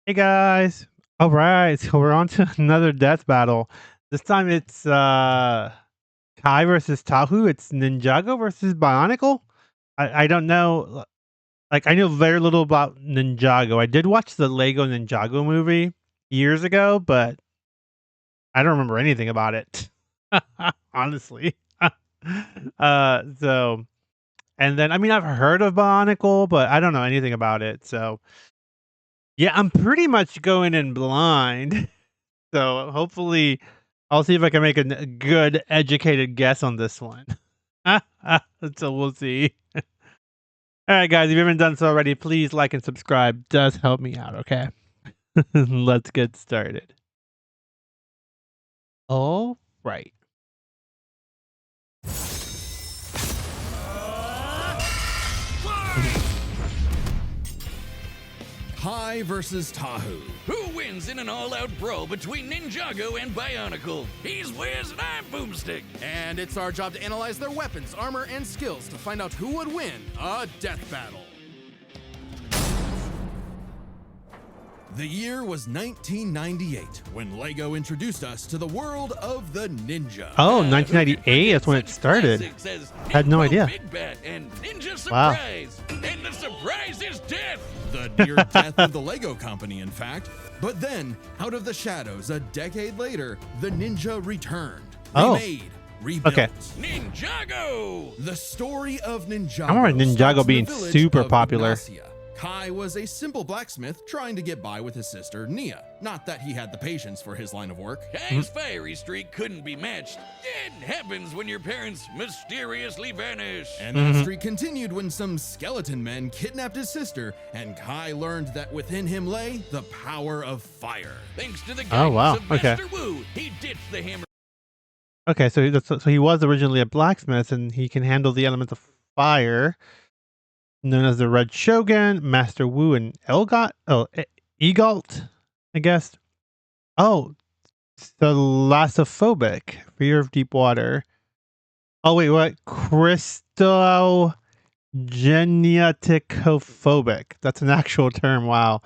Hey guys. All right, so we're on to another death battle. This time it's Kai versus Tahu. It's Ninjago versus Bionicle. I don't know like I know very little about Ninjago. I did watch the Lego Ninjago movie years ago, but I don't remember anything about it. Honestly. So and then I mean I've heard of Bionicle, but I don't know anything about it. So yeah, I'm pretty much going in blind. So hopefully, I'll see if I can make a good educated guess on this one. So we'll see. All right, guys, if you haven't done so already, please like and subscribe. Does help me out. Okay, let's get started. All right. Kai versus Tahu. Who wins in an all-out brawl between Ninjago and Bionicle? He's Wiz and I'm Boomstick. And it's our job to analyze their weapons, armor, and skills to find out who would win a death battle. The year was 1998 when LEGO introduced us to the world of the ninja. Oh, 1998. That's when it started. Had no idea. Big Bat and Ninja Wow. Surprise. And the surprise is death. The near death of the LEGO company, in fact. But then, out of the shadows, a decade later, the ninja returned. Oh. Remade, rebuilt. Okay. Ninjago. The story of Ninjago. I remember Ninjago starts in being the village super of popular. Ignacia. Kai was a simple blacksmith trying to get by with his sister, Nia. Not that he had the patience for his line of work. Kai's fiery streak couldn't be matched. It happens when your parents mysteriously vanish. And that streak continued when some skeleton men kidnapped his sister, and Kai learned that within him lay the power of fire. Thanks to the guidance Oh, wow. of Okay. Master Wu, he ditched the hammer. Okay, so he was originally a blacksmith, and he can handle the elements of fire. Known as the Red Shogun, Master Wu, and Egalt, I guess. Oh, Thalassophobic, fear of deep water. Oh wait, what? Crystallogeniticophobic. That's an actual term. Wow.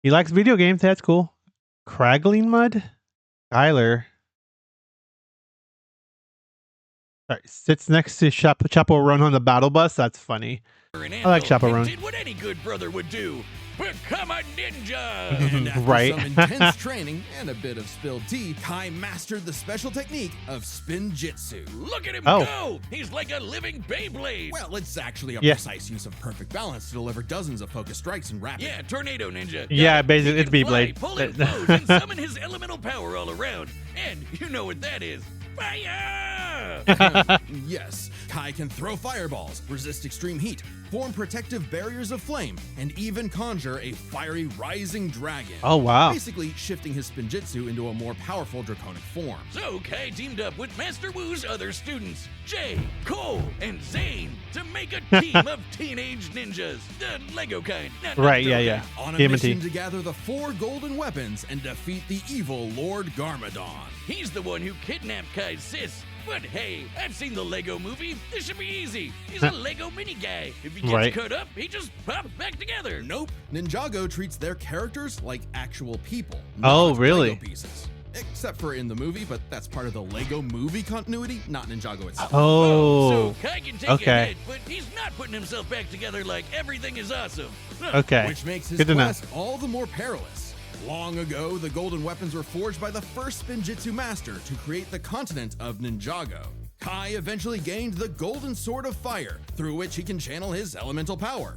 He likes video games. That's cool. Craggling Mud, Skyler. Sorry, sits next to Chaperone on the battle bus. That's funny. I like Chaperone. Did what any good brother would do. Become a ninja. And after Right. some intense training and a bit of spilled tea, Kai mastered the special technique of spin jitsu. Look at him Oh. go. He's like a living Beyblade. Well, it's actually a Yeah. precise use of perfect balance to deliver dozens of focus strikes in rapid. Yeah, tornado ninja. Yeah, Got it. basically, He it's can fly, Beyblade. pull in foes, and summon his elemental power all around. And you know what that is. Fire! Yes, Kai can throw fireballs, resist extreme heat, form protective barriers of flame, and even conjure a fiery rising dragon. Oh wow. Basically shifting his spinjitzu into a more powerful draconic form. So Kai teamed up with Master Wu's other students, Jay, Cole, and Zane, to make a team of teenage ninjas. The Lego kind. Not Right, Joe yeah. kind. On a TMNT. mission to gather the 4 golden weapons and defeat the evil Lord Garmadon. He's the one who kidnapped Kai's sis. But hey, I've seen the Lego movie. This should be easy. He's a Lego mini guy. If he gets Right. cut up, he just pops back together. Nope, Ninjago treats their characters like actual people. Oh, not really? Lego pieces. Except for in the movie, but that's part of the Lego movie continuity, not Ninjago itself. Oh. So Kai can take Okay. a hit, but he's not putting himself back together like everything is awesome. Okay. Which makes his Good to know. quest all the more perilous. Long ago, the golden weapons were forged by the first Spinjitzu master to create the continent of Ninjago. Kai eventually gained the Golden Sword of Fire, through which he can channel his elemental power.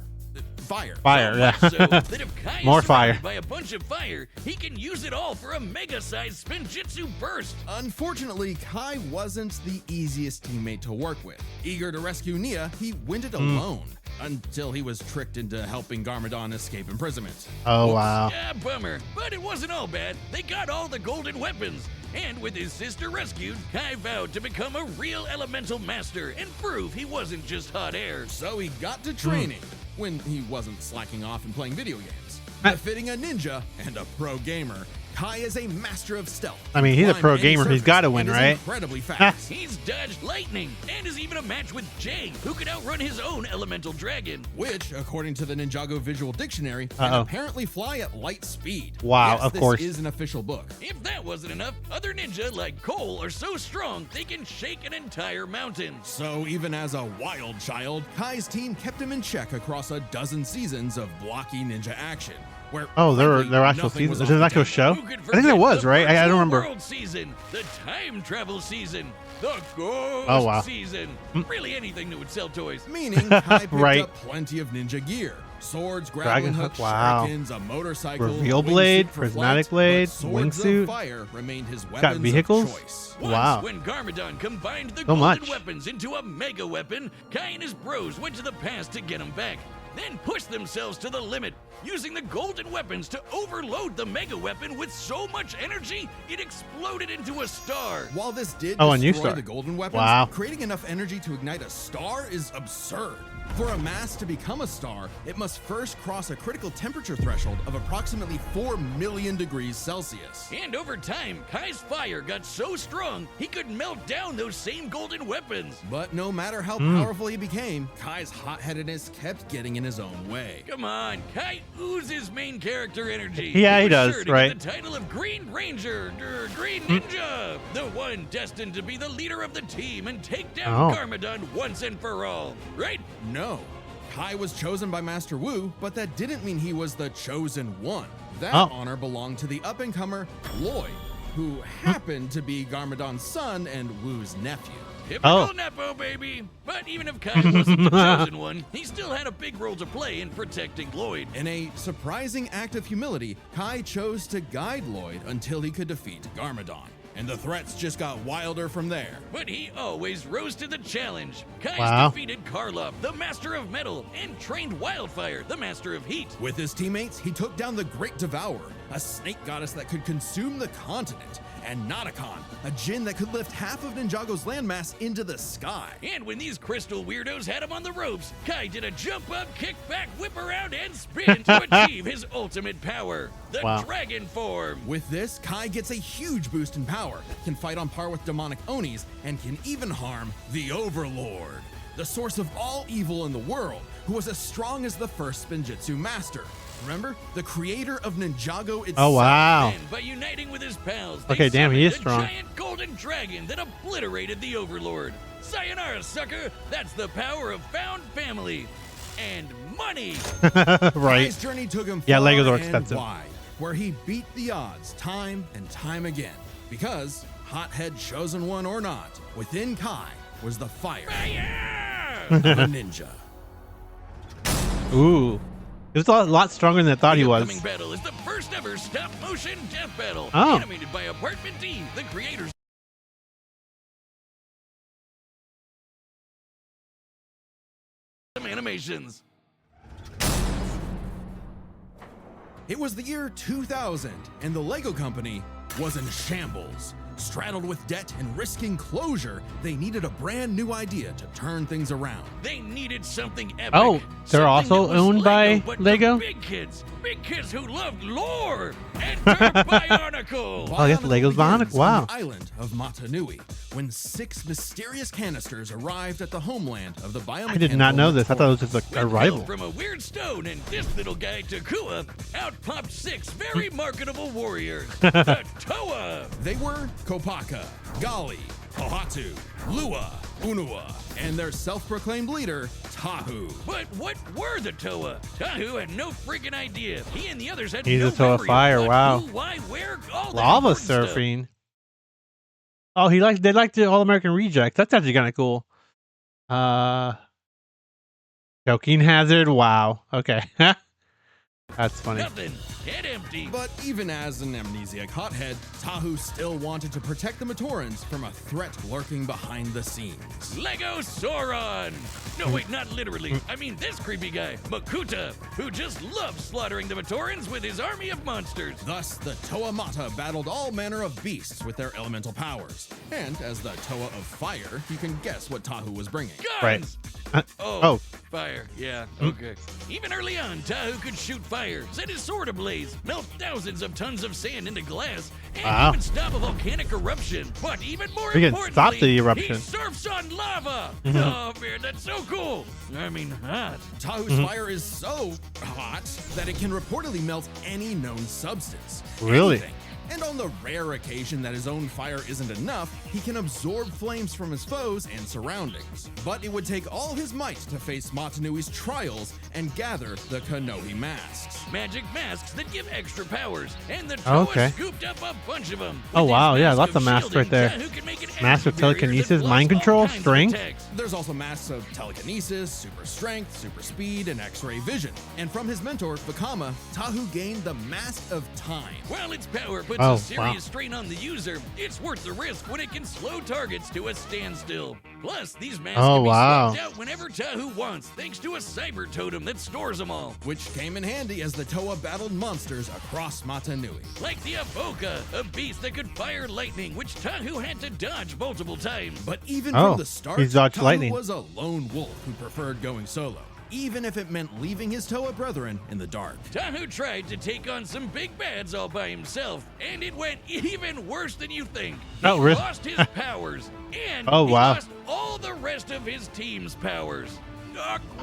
Fire. Fire, yeah. So that if Kai is More surrounded fire. by a bunch of fire, he can use it all for a mega-sized Spinjitzu burst. Unfortunately, Kai wasn't the easiest teammate to work with. Eager to rescue Nia, he went it alone, until he was tricked into helping Garmadon escape imprisonment. Oh wow. Yeah, bummer. But it wasn't all bad. They got all the golden weapons. And with his sister rescued, Kai vowed to become a real elemental master and prove he wasn't just hot air. So he got to training, when he wasn't slacking off and playing video games. Befitting a ninja and a pro gamer, Kai is a master of stealth. I mean, he's a climb pro any gamer. He's surface, got to win, and is right? Incredibly fast. He's dodged lightning and is even a match with Jay, who could outrun his own elemental dragon. Which, according to the Ninjago Visual Dictionary, can apparently fly at light speed. Wow, yes, of course. This is an official book. If that wasn't enough, other ninja like Cole are so strong they can shake an entire mountain. So even as a wild child, Kai's team kept him in check across a dozen seasons of blocky ninja action. Where they're actual seasons. Is there an actual show? Who could I think there was, forget the right? I don't virtual remember. World season, the time travel season, the ghost Oh, wow. season. Really anything that would sell toys. Meaning Kai picked Right. up plenty of ninja gear. Swords, Dragon grappling hook, hooks, wow. shurikens, a motorcycle, Reveal wingsuit blade, for prismatic flight, blade, but swords wingsuit. of fire remained his Got weapons vehicles? of choice. Once, Wow. when Garmadon combined the So golden much. weapons into a mega weapon, Kai and his bros went to the past to get them back, then pushed themselves to the limit, using the golden weapons to overload the mega weapon with so much energy it exploded into a star. While this did Oh, a new destroy star. the golden weapons, Wow. creating enough energy to ignite a star is absurd. For a mass to become a star, it must first cross a critical temperature threshold of approximately 4 million degrees Celsius. And over time, Kai's fire got so strong he could melt down those same golden weapons. But no matter how powerful he became, Kai's hot-headedness kept getting in his own way. Come on, Kai oozes main character energy. Yeah, he was does, sure to right. Get the title of Green Ranger, Green Ninja, the one destined to be the leader of the team and take down Garmadon once and for all. Right? No. Kai was chosen by Master Wu, but that didn't mean he was the chosen one. That honor belonged to the up-and-comer Lloyd, who happened to be Garmadon's son and Wu's nephew. Typical Nepo, baby. But even if Kai wasn't the chosen one, he still had a big role to play in protecting Lloyd. In a surprising act of humility, Kai chose to guide Lloyd until he could defeat Garmadon. And the threats just got wilder from there. But he always rose to the challenge. Kai's Wow. defeated Karloff, the Master of Metal, and trained Wildfire, the Master of Heat. With his teammates, he took down the Great Devourer, a snake goddess that could consume the continent, and Notakon, a djinn that could lift half of Ninjago's landmass into the sky. And when these crystal weirdos had him on the ropes, Kai did a jump up, kick back, whip around, and spin to achieve his ultimate power, the dragon form. With this, Kai gets a huge boost in power, can fight on par with demonic Onis, and can even harm the Overlord, the source of all evil in the world, who was as strong as the first Spinjitzu master. Remember? The creator of Ninjago itself. Oh, wow. And by uniting with his pals, they Okay, damn, he is summoned strong. a giant golden dragon that obliterated the Overlord. Sayonara, sucker! That's the power of found family and money. Right. Kai's journey took him Yeah, far Legos are and expensive. wide, where he beat the odds time and time again. Because, hothead chosen one or not, within Kai was the fire of a ninja. Ooh. He was a lot stronger than I thought he The was. upcoming battle is the first ever stop-motion death battle, Oh. animated by Apartment D, the creators of animations. It was the year 2000, and the Lego company was in shambles. Straddled with debt and risking closure, they needed a brand new idea to turn things around. They needed something epic. Oh, they're something also that was owned by but Lego? for big kids who loved lore. Enter Bionicle. Oh, I guess Lego's Bionicle. begins Wow. on the island of Matanui, when 6 mysterious canisters arrived at the homeland of the Biomechanical. I did not know this. I thought it was just a When rival. built from a weird stone and this little guy Takua, out popped 6 very marketable warriors. The Toa. They were Kopaka, Gali, Pohatu, Lua, Unua, and their self-proclaimed leader, Tahu. But what were the Toa? Tahu had no freaking idea. He and the others had He's no a Toa memory fire, of what, wow. who, why, where, all that Lava important stuff. surfing. Oh, they like the All American Rejects. That's actually kind of cool. Joking hazard. Wow. Okay. That's funny. Nothing. Head empty. But even as an amnesiac hothead, Tahu still wanted to protect the Matorans from a threat lurking behind the scenes. Lego Sauron! No, wait, not literally. I mean this creepy guy, Makuta, who just loves slaughtering the Matorans with his army of monsters. Thus, the Toa Mata battled all manner of beasts with their elemental powers. And as the Toa of Fire, you can guess what Tahu was bringing. Guns! Right. Oh, oh. fire. Yeah, okay. Even early on, Tahu could shoot fire fire, set his sword ablaze, melt thousands of tons of sand into glass, and Wow. even stop a volcanic eruption. But even more We can importantly, stop the eruption. he surfs on lava. Oh man, that's so cool. I mean, hot. Tahu's fire is so hot that it can reportedly melt any known substance. Really? Anything. And on the rare occasion that his own fire isn't enough, he can absorb flames from his foes and surroundings. But it would take all his might to face Matanui's trials and gather the Konohi masks. Magic masks that give extra powers, and the Toa Okay. scooped up a bunch of them. Oh, With his wow, yeah, mask lots of masks shielding, right there. Tahu can make an Mask of energy barrier that telekinesis, blocks mind all control, kinds of strength? attacks. There's also masks of telekinesis, super strength, super speed, and X-ray vision. And from his mentor, Vakama, Tahu gained the Mask of Time. While its power puts Oh, a serious wow. strain on the user, it's worth the risk when it can slow targets to a standstill. Plus, these masks Oh, can be wow. swapped out whenever Tahu wants, thanks to a cyber totem that stores them all. Which came in handy as the Toa battled monsters across Matanui. Like the Avoca, a beast that could fire lightning, which Tahu had to dodge multiple times. But even Oh, from the start, he's dodged Tahu lightning. was a lone wolf who preferred going solo, even if it meant leaving his Toa brethren in the dark. Tahu tried to take on some big bads all by himself, and it went even worse than you think. Oh, He really? lost his powers, and Oh, he wow. lost all the rest of his team's powers.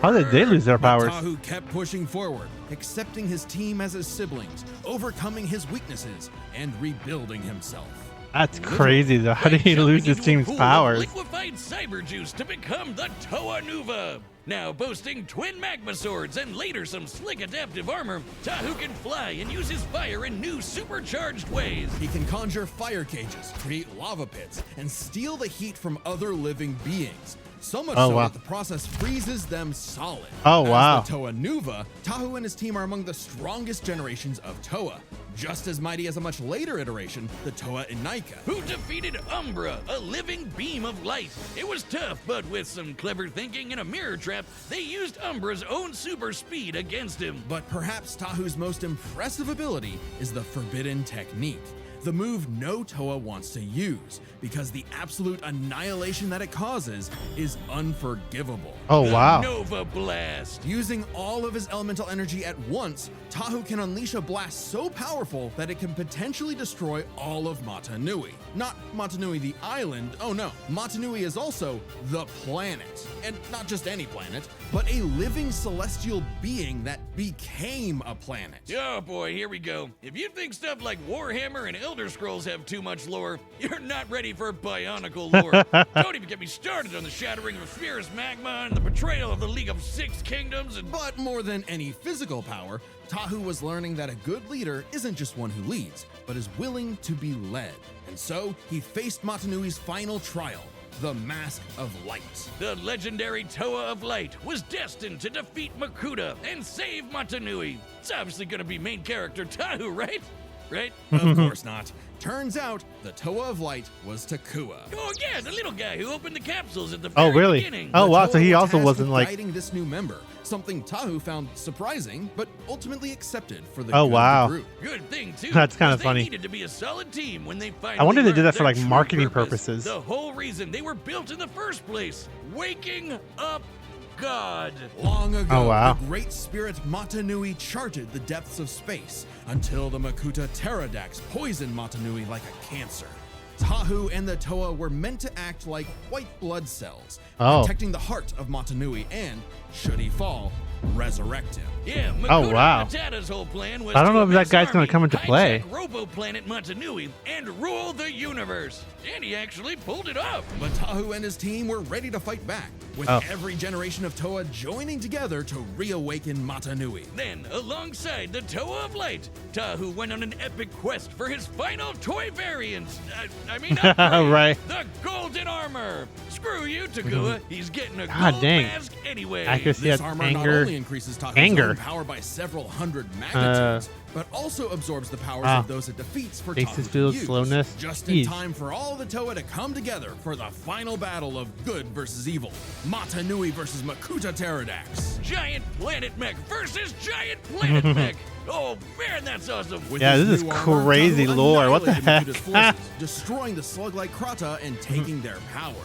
How did they lose their But powers? Tahu kept pushing forward, accepting his team as his siblings, overcoming his weaknesses, and rebuilding himself. That's crazy, though. How did he lose his team's powers? Liquefied cyber juice to become the Toa Nuva. Now boasting twin magma swords and later some slick adaptive armor, Tahu can fly and use his fire in new supercharged ways. He can conjure fire cages, create lava pits, and steal the heat from other living beings. So much Oh, so wow. that the process freezes them solid. Oh, wow. As the Toa Nuva, Tahu and his team are among the strongest generations of Toa. Just as mighty as a much later iteration, the Toa Inika. Who defeated Umbra, a living beam of light. It was tough, but with some clever thinking and a mirror trap, they used Umbra's own super speed against him. But perhaps Tahu's most impressive ability is the Forbidden Technique. The move no Toa wants to use, because the absolute annihilation that it causes is unforgivable. Oh, The wow. Nova Blast. Using all of his elemental energy at once, Tahu can unleash a blast so powerful that it can potentially destroy all of Matanui. Not Matanui the island, oh no, Matanui is also the planet. And not just any planet, but a living celestial being that became a planet. Oh boy, here we go. If you think stuff like Warhammer and Elder Scrolls have too much lore, you're not ready for Bionicle lore. Don't even get me started on the shattering of Spherus Magma and the betrayal of the League of Six Kingdoms and... But more than any physical power, Tahu was learning that a good leader isn't just one who leads, but is willing to be led. And so, he faced Matanui's final trial, the Mask of Light. The legendary Toa of Light was destined to defeat Makuta and save Matanui. It's obviously gonna be main character Tahu, right? Right? Of course not. Turns out, the Toa of Light was Takua. Oh yeah, the little guy who opened the capsules at the Oh, very really? beginning. Oh, The wow, Toa so he were also tasked wasn't with like... guiding this new member, something Tahu found surprising, but ultimately accepted for the Oh, good wow. of the group. Good thing too. That's kinda 'cause funny. They needed to be a solid team when they finally I wonder if they did learned that for, their like, true marketing purpose. purposes. The whole reason they were built in the first place, waking up God. Long ago, Oh, wow. the great spirit Matanui charted the depths of space until the Makuta Pterodax poisoned Matanui like a cancer. Tahu and the Toa were meant to act like white blood cells, Oh. protecting the heart of Matanui and, should he fall, resurrect him. Yeah, Makuta Oh, wow. Matata's whole plan was I don't to know if that amass guy's gonna army, come into play. hijack Robo-planet Matanui and rule the universe. And he actually pulled it off. But Tahu and his team were ready to fight back, with Oh. every generation of Toa joining together to reawaken Matanui. Then, alongside the Toa of Light, Tahu went on an epic quest for his final toy variant. Upgrade, Right. the Golden Armor. Screw you, Takua. He's getting a God gold dang. mask anyway. Accuracy This at armor not anger. only increases Tahu's Anger. own power by several hundred magnitudes, but also absorbs the powers Wow. of those it defeats for Basis Tahu to build, use. slowness. Just in Jeez. time for all the Toa to come together for the final battle of good versus evil. Mata Nui versus Makuta Pterodax. Giant planet mech versus giant planet mech. Oh man, that's awesome. With Yeah, his this is new armor, crazy Tahu lore. What the annihilated heck? Makuta's forces, destroying the slug-like Krata and taking their powers.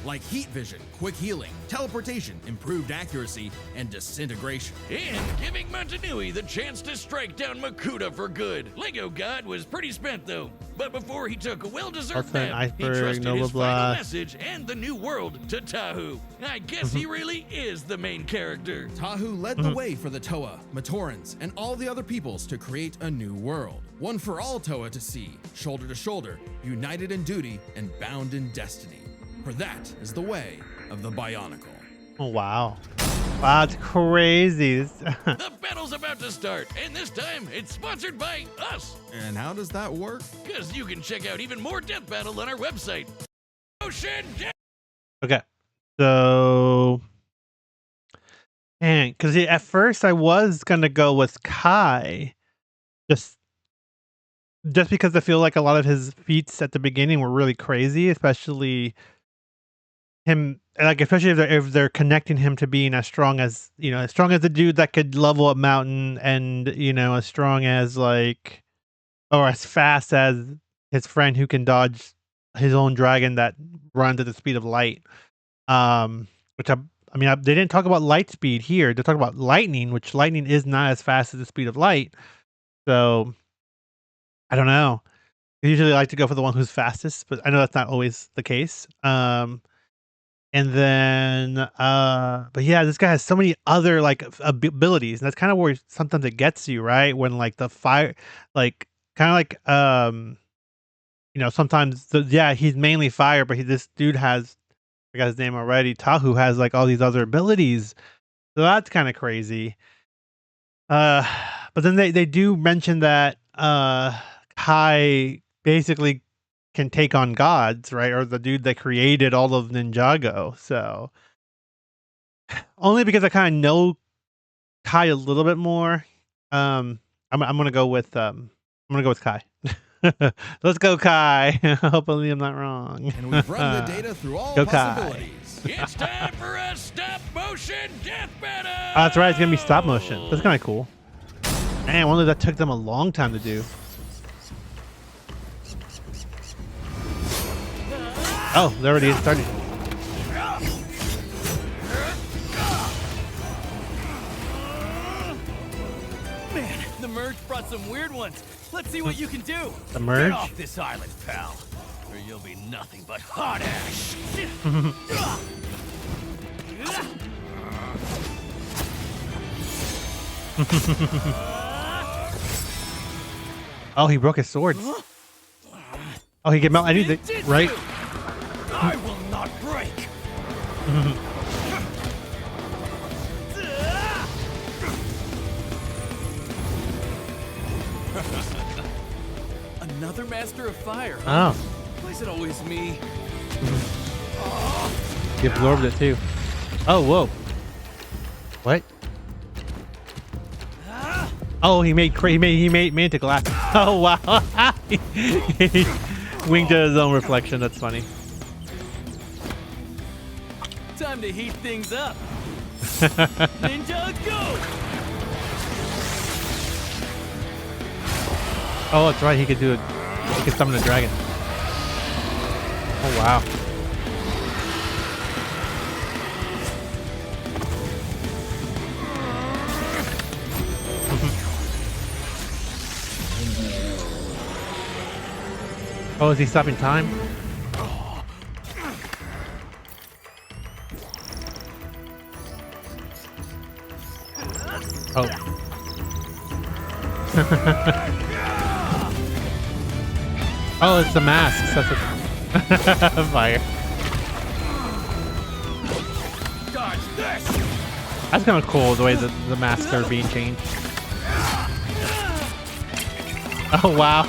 Like heat vision, quick healing, teleportation, improved accuracy, and disintegration. And giving Montanui the chance to strike down Makuta for good. Lego God was pretty spent though. But before he took a well-deserved Also an nap, he iceberg, trusted Nova his final Blast. message and the new world to Tahu. I guess he really is the main character. Tahu led the way for the Toa, Matorans, and all the other peoples to create a new world. One for all Toa to see, shoulder to shoulder, united in duty and bound in destiny. For that is the way of the Bionicle. Oh, wow. Wow, it's crazy. The battle's about to start, and this time it's sponsored by us. And how does that work? Because you can check out even more Death Battle on our website. Ocean Death. Okay. So, and because at first I was going to go with Kai, just because I feel like a lot of his feats at the beginning were really crazy, especially him, like especially if they're connecting him to being as strong as, you know, as strong as the dude that could level up mountain, and, you know, as strong as like, or as fast as his friend who can dodge his own dragon that runs at the speed of light. Which I mean, they didn't talk about light speed here. They talk about lightning, which lightning is not as fast as the speed of light. So I don't know. I usually like to go for the one who's fastest, but I know that's not always the case. And then, but yeah, this guy has so many other like abilities, and that's kind of where sometimes it gets you, right? When like the fire, like kind of like, you know, sometimes yeah, he's mainly fire, but this dude has, I got his name already. Tahu has like all these other abilities, so that's kind of crazy. But then they do mention that Kai basically can take on gods, right? Or the dude that created all of Ninjago. So only because I kind of know Kai a little bit more. I'm gonna go with Kai. Let's go, Kai. Hopefully I'm not wrong. And we've run the data through all Go Kai. possibilities. It's time for a stop motion death battle. Oh, that's right. It's gonna be stop motion. That's kind of cool. Man, I wonder if that took them a long time to do. Oh, they already started. Man, the merge brought some weird ones. Let's see what you can do. The merge? Get off this island, pal, or you'll be nothing but hot ash. Oh, he broke his swords. Oh, he get melt. I need the right. I will not break. Another master of fire. Oh, Why is it always me? he absorbed it too. Oh, whoa. What? Oh, he made Mantic laugh. Oh wow. He winked at his own reflection. That's funny. Time to heat things up. Ninjago! Oh, that's right. He could do it. He could summon a dragon. Oh wow. Oh, is he stopping time? Oh. Oh, it's the mask. That's a fire. Dodge this! That's kind of cool, the way the masks are being changed. Oh, wow.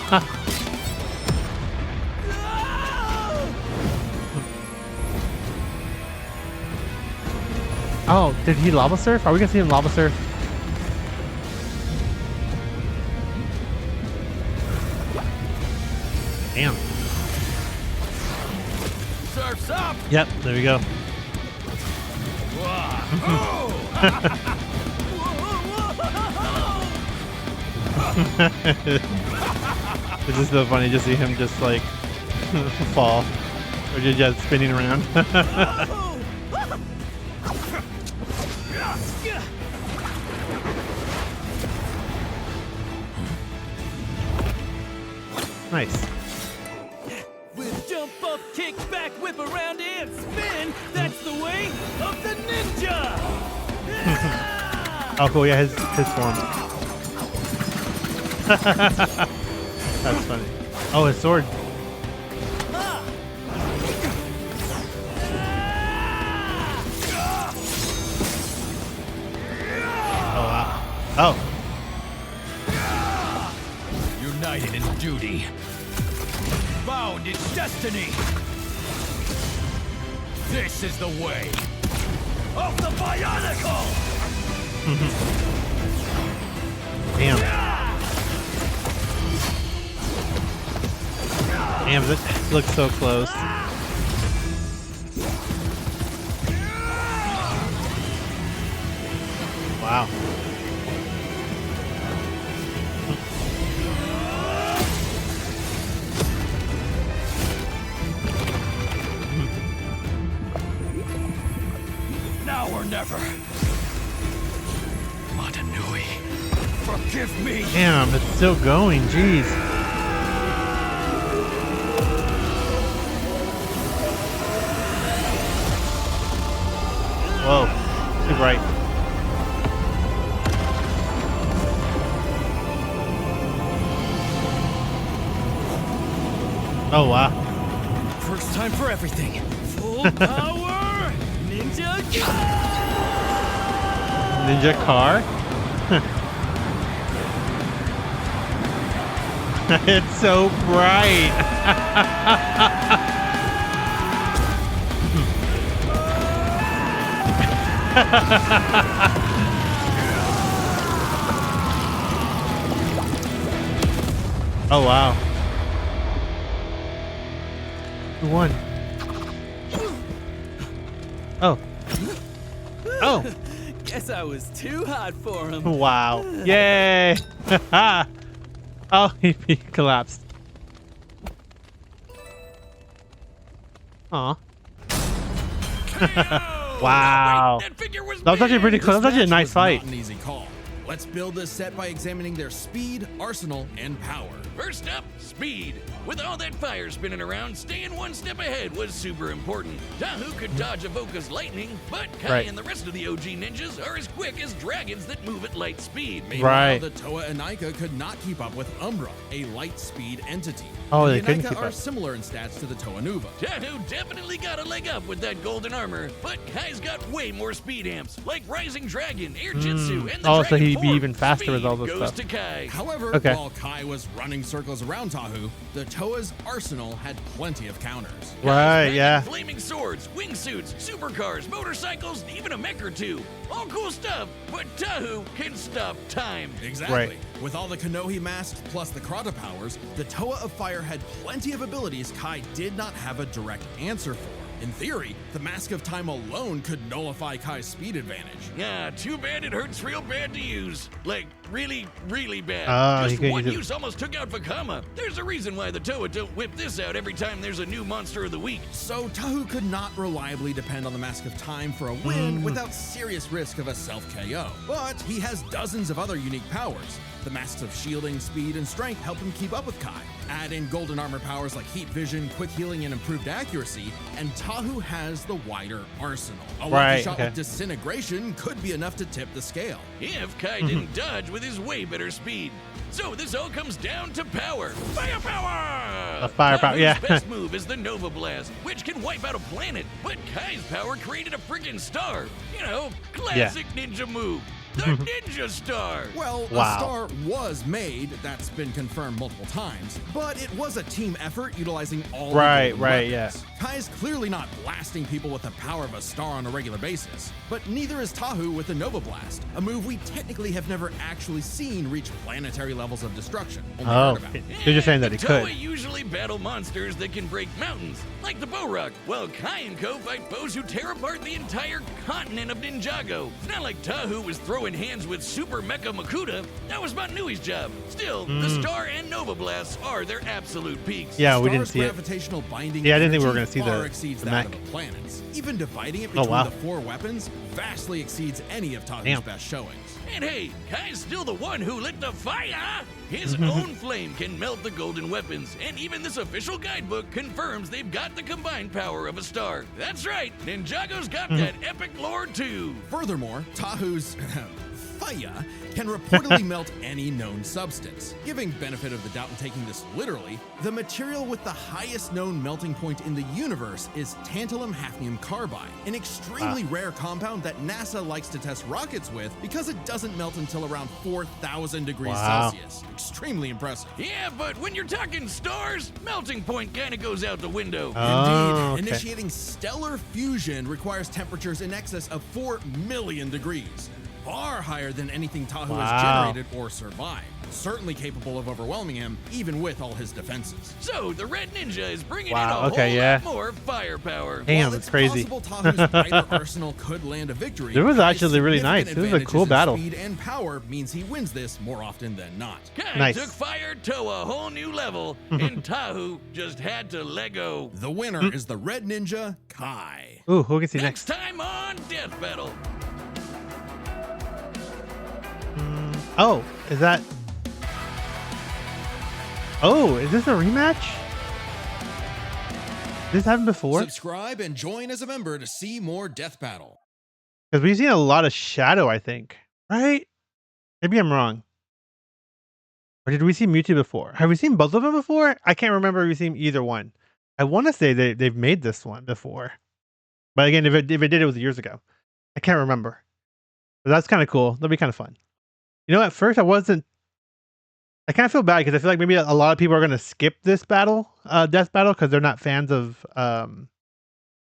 Oh, did he lava surf? Are we gonna see him lava surf? Damn. Surf's up! Yep, there we go. It's just so funny to see him just like fall. Or just spinning around. Nice. With jump up, kick back, whip around, and spin, that's the way of the ninja! Oh, cool. Yeah, his form. That's funny. Oh, his sword. Oh, wow. Oh. United in duty. Bound in destiny. This is the way of the Bionicle! Damn. Damn, this looks so close. Wow. Now or never. Matanui, forgive me. Damn, it's still going. Jeez. Whoa. Too bright. Oh, wow. First time for everything. Full power, Ninjago! Ninja car? It's so bright. Oh, wow. Who won? Oh. Oh. Guess I was too hot for him. Wow. Yay. Oh, he collapsed. Aw. Wow. Wait, that figure was That was actually pretty cool. That was actually a This nice was fight. Not an easy call. Let's build this set by examining their speed, arsenal, and power. First up, speed. With all that fire spinning around, staying one step ahead was super important. Tahu could dodge Avoca's lightning, but Kai Right. and the rest of the OG ninjas are as quick as dragons that move at light speed. Meanwhile, Right. the Toa and Ica could not keep up with Umbra, a light speed entity. Oh, And they the couldn't Ica keep are up. similar in stats to the Toa Nuva. Tahu definitely got a leg up with that golden armor, but Kai's got way more speed amps, like Rising Dragon, Air Jutsu, and the Oh, so Dragon he'd be Form. even faster with all this Speed stuff. goes to Kai. However, Okay. while Kai was running circles around Tahu, the Toa's arsenal had plenty of counters. Right, Kai's yeah. packing flaming swords, wingsuits, supercars, motorcycles, and even a mech or two. All cool stuff, but Tahu can stop time. Exactly. Right. With all the Konohi masks plus the Krata powers, the Toa of Fire had plenty of abilities Kai did not have a direct answer for. In theory, the Mask of Time alone could nullify Kai's speed advantage. Yeah, too bad it hurts real bad to use. Like, really, really bad. Oh, you Just could one use it- use almost took out Vakama. There's a reason why the Toa don't whip this out every time there's a new monster of the week. So Tahu could not reliably depend on the Mask of Time for a win without serious risk of a self-KO. But he has dozens of other unique powers. The masks of shielding, speed, and strength help him keep up with Kai. Add in golden armor powers like heat vision, quick healing, and improved accuracy, and Tahu has the wider arsenal. A lucky Right, shot okay. with disintegration could be enough to tip the scale. If Kai didn't dodge with his way better speed. So this all comes down to power. Firepower! A firepower, Tahu's yeah. best move is the Nova Blast, which can wipe out a planet. But Kai's power created a friggin' star. You know, classic ninja move. the Ninja Star. Well, Wow. a star was made, that's been confirmed multiple times, but it was a team effort utilizing all Right, the golden right, weapons. Kai's clearly not blasting people with the power of a star on a regular basis, but neither is Tahu with the Nova Blast, a move we technically have never actually seen reach planetary levels of destruction. Only Oh, heard about. they're just saying that he The Toa could. usually battle monsters that can break mountains, like the Borak, while Kai and Co fight foes who tear apart the entire continent of Ninjago. It's not like Tahu was throwing hands with Super Mecha Makuta. That was Manui's job. Still, the Star and Nova Blasts are their absolute peaks. Yeah, we didn't Star's see it. gravitational binding Yeah, I didn't think we were energy gonna see far the exceeds the that mech. of the planets. Even dividing it Oh, between wow. the 4 weapons vastly exceeds any of Tahu's Damn. best showings. And hey, Kai's still the one who lit the fire! His own flame can melt the golden weapons, and even this official guidebook confirms they've got the combined power of a star. That's right, Ninjago's got that epic lore too! Furthermore, Tahu's fire can reportedly melt any known substance. Giving benefit of the doubt and taking this literally, the material with the highest known melting point in the universe is tantalum hafnium carbide, an extremely rare compound that NASA likes to test rockets with because it doesn't melt until around 4,000 degrees Wow. Celsius. Extremely impressive. Yeah, but when you're talking stars, melting point kinda goes out the window. Oh, Indeed, okay. initiating stellar fusion requires temperatures in excess of 4 million degrees. Far higher than anything Tahu has Wow. generated or survived. Certainly capable of overwhelming him, even with all his defenses. So the Red Ninja is bringing Wow, in a okay, whole yeah. lot more firepower. Damn, While that's it's crazy. possible Tahu's wider arsenal could land a victory, It was his actually really significant nice. It was a cool advantages in battle. Speed and power means he wins this more often than not. Kai Nice. took fire to a whole new level, and Tahu just had to let go. The winner is the Red Ninja, Kai. Ooh, who can see Next next? time on Death Battle. Oh, is that? Oh, is this a rematch? This happened before? Subscribe and join as a member to see more Death Battle. Because we've seen a lot of Shadow, I think. Right? Maybe I'm wrong. Or did we see Mewtwo before? Have we seen both of them before? I can't remember if we've seen either one. I want to say they've made this one before. But again, if it did, it was years ago. I can't remember. But that's kind of cool. That'll be kind of fun. You know, at first I kind of feel bad because I feel like maybe a lot of people are going to skip this battle, death battle, because they're not fans of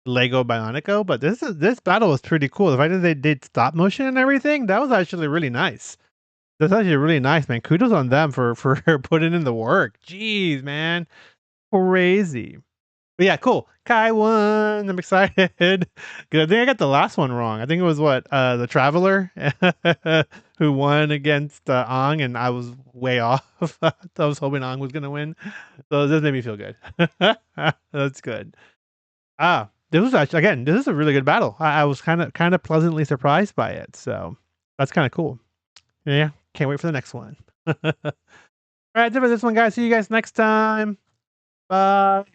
Lego Bionicle. But this battle was pretty cool. The fact that they did stop motion and everything, that was actually really nice. That's actually really nice, man. Kudos on them for putting in the work. Jeez, man, crazy. But yeah, cool. Kai won. I'm excited. Good. I think I got the last one wrong. I think it was the Traveler who won against Ong, and I was way off. I was hoping Ong was gonna win, so this made me feel good. That's good. This was actually, again, this is a really good battle. I was kind of pleasantly surprised by it, so that's kind of cool. Yeah, can't wait for the next one. All right, that's it for this one, guys. See you guys next time. Bye.